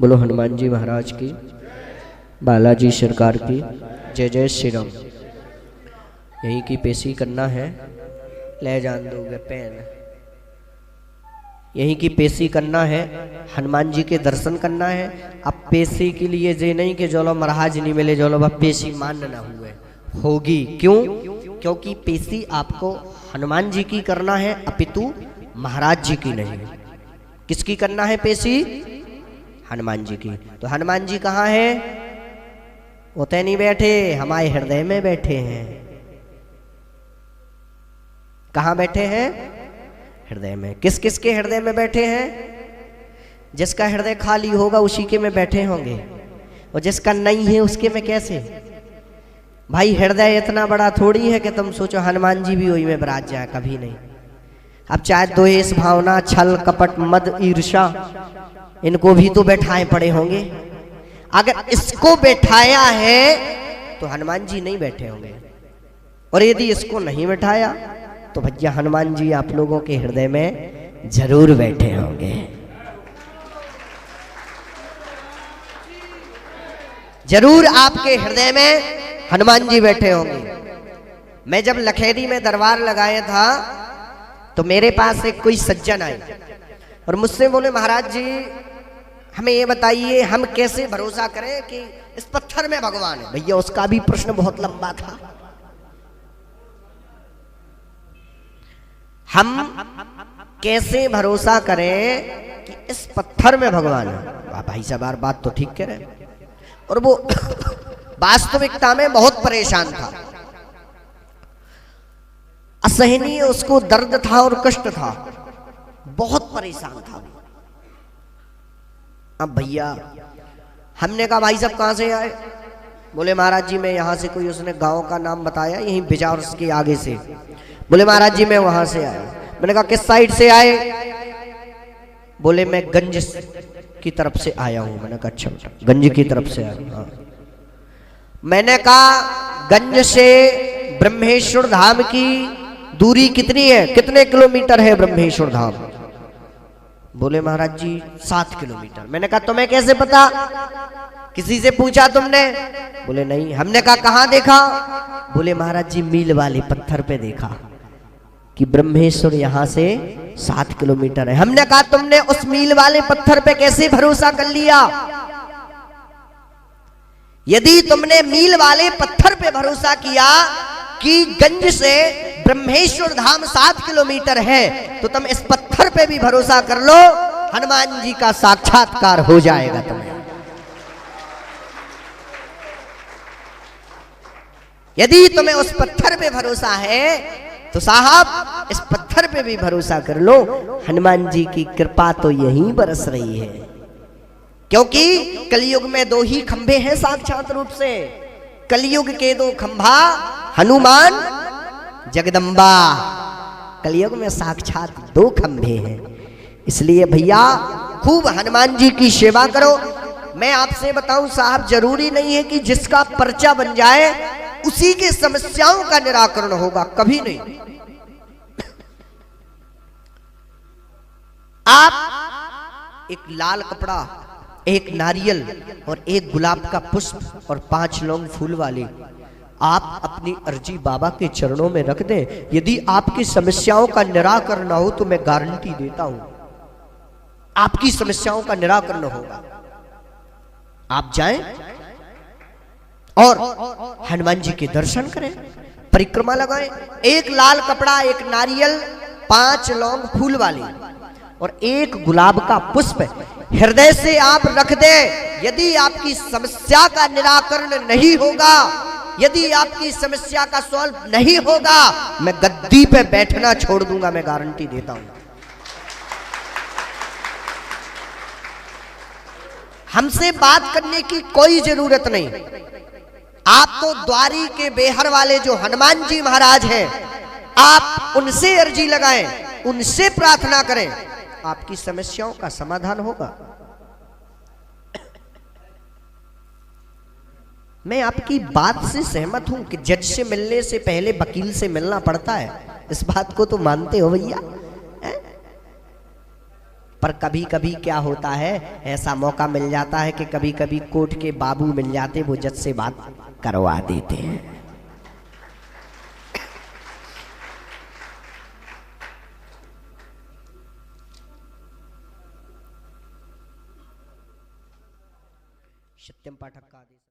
बोलो हनुमान जी महाराज की, बालाजी सरकार की जय जय श्री राम। यहीं की पेशी करना है, ले जान दोगे पेन। यहीं की पेशी करना है, हनुमान जी के दर्शन करना है। अब पेशी के लिए जे नहीं कि जोलो महाराज नहीं मिले, जोलो अब पेशी मान ना हुए होगी। क्यों? क्योंकि पेशी आपको हनुमान जी की करना है, अपितु महाराज जी की नहीं। किसकी करना है पेशी? हनुमान जी की। तो हनुमान जी कहाँ है? वो तो नहीं बैठे, हमारे हृदय में बैठे हैं। कहाँ बैठे हैं? हृदय में। किस किस के हृदय में बैठे हैं? जिसका हृदय खाली होगा उसी के में बैठे होंगे, और जिसका नहीं है उसके में कैसे? भाई हृदय इतना बड़ा थोड़ी है कि तुम सोचो हनुमान जी भी वही में बरात जाए, कभी नहीं। अब चाहे द्वेष भावना, छल कपट मद ईर्षा, इनको भी तो बैठाए पड़े होंगे। अगर इसको बैठाया है तो हनुमान जी नहीं बैठे होंगे, और यदि इसको नहीं बैठाया तो भैया हनुमान जी आप लोगों के हृदय में जरूर बैठे होंगे। जरूर आपके हृदय में हनुमान जी बैठे होंगे। मैं जब लखेरी में दरबार लगाया था तो मेरे पास एक कोई सज्जन आए और मुझसे बोले, महाराज जी हमें ये बताइए, हम कैसे भरोसा करें कि इस पत्थर में भगवान है। भैया उसका भी प्रश्न बहुत लंबा था। हम कैसे भरोसा करें कि इस पत्थर में भगवान है? भाई साहब बात तो ठीक कह रहे हैं। और वो वास्तविकता में बहुत परेशान था, असहनीय उसको दर्द था और कष्ट था, बहुत परेशान था। अब भैया हमने कहा भाई साहब कहाँ से आए? बोले महाराज जी मैं यहाँ से, कोई उसने गांव का नाम बताया, यहीं बिजार के आगे से। बोले महाराज जी मैं वहां से आया। मैंने कहा किस साइड से आए? बोले मैं गंज की तरफ से आया हूं। मैंने कहा अच्छा बेटा गंज की तरफ से आया। हाँ। मैंने कहा गंज से ब्रह्मेश्वर धाम की दूरी कितनी है, कितने किलोमीटर है ब्रह्मेश्वर धाम? बोले महाराज जी 7 किलोमीटर। मैंने कहा तुम्हें कैसे पता? किसी से पूछा तुमने? बोले नहीं। हमने कहा कहाँ देखा? बोले महाराज जी मील वाले पत्थर पे देखा कि ब्रह्मेश्वर यहां से 7 किलोमीटर है। हमने कहा तुमने उस मील वाले पत्थर पे कैसे भरोसा कर लिया? यदि तुमने मील वाले पत्थर पे भरोसा किया कि गंज से ब्रह्मेश्वर धाम 7 किलोमीटर है, तो तुम इस पत्थर पे भी भरोसा कर लो, हनुमान जी का साक्षात्कार हो जाएगा तुम्हें। यदि तुम्हें उस पत्थर पे भरोसा है तो साहब इस पत्थर पे भी भरोसा कर लो, हनुमान जी की कृपा तो यहीं बरस रही है। क्योंकि कलयुग में 2 ही खंभे हैं साक्षात रूप से। कलयुग के 2 खंभा हनुमान जगदम्बा। कलयुग में साक्षात 2 खंभे हैं। इसलिए भैया खूब हनुमान जी की सेवा करो। मैं आपसे बताऊं साहब, जरूरी नहीं है कि जिसका पर्चा बन जाए उसी के समस्याओं का निराकरण होगा, कभी नहीं। आप एक लाल कपड़ा, एक नारियल और एक गुलाब का पुष्प और 5 लौंग फूल वाले आप अपनी अर्जी बाबा के चरणों में रख दें। यदि आपकी समस्याओं का निराकरण ना हो तो मैं गारंटी देता हूं आपकी समस्याओं का निराकरण होगा। आप जाएं और हनुमान जी के दर्शन करें, परिक्रमा लगाएं। एक लाल कपड़ा, एक नारियल, 5 लौंग फूल वाली और एक गुलाब का पुष्प हृदय से आप रख दें। यदि आपकी समस्या का निराकरण नहीं होगा, यदि आपकी समस्या का सॉल्व नहीं होगा, मैं गद्दी पे बैठना छोड़ दूंगा, मैं गारंटी देता हूं। हमसे बात करने की कोई जरूरत नहीं। आप तो द्वारी के बेहर वाले जो हनुमान जी महाराज हैं, आप उनसे अर्जी लगाएं, उनसे प्रार्थना करें, आपकी समस्याओं का समाधान होगा। मैं आपकी बात से सहमत हूं कि जज से मिलने से पहले वकील से मिलना पड़ता है। इस बात को तो मानते हो भैया? पर कभी कभी क्या होता है, ऐसा मौका मिल जाता है कि कभी कभी कोर्ट के बाबू मिल जाते, वो जज से बात करवा देते हैं। सत्यम पाठक का आदेश।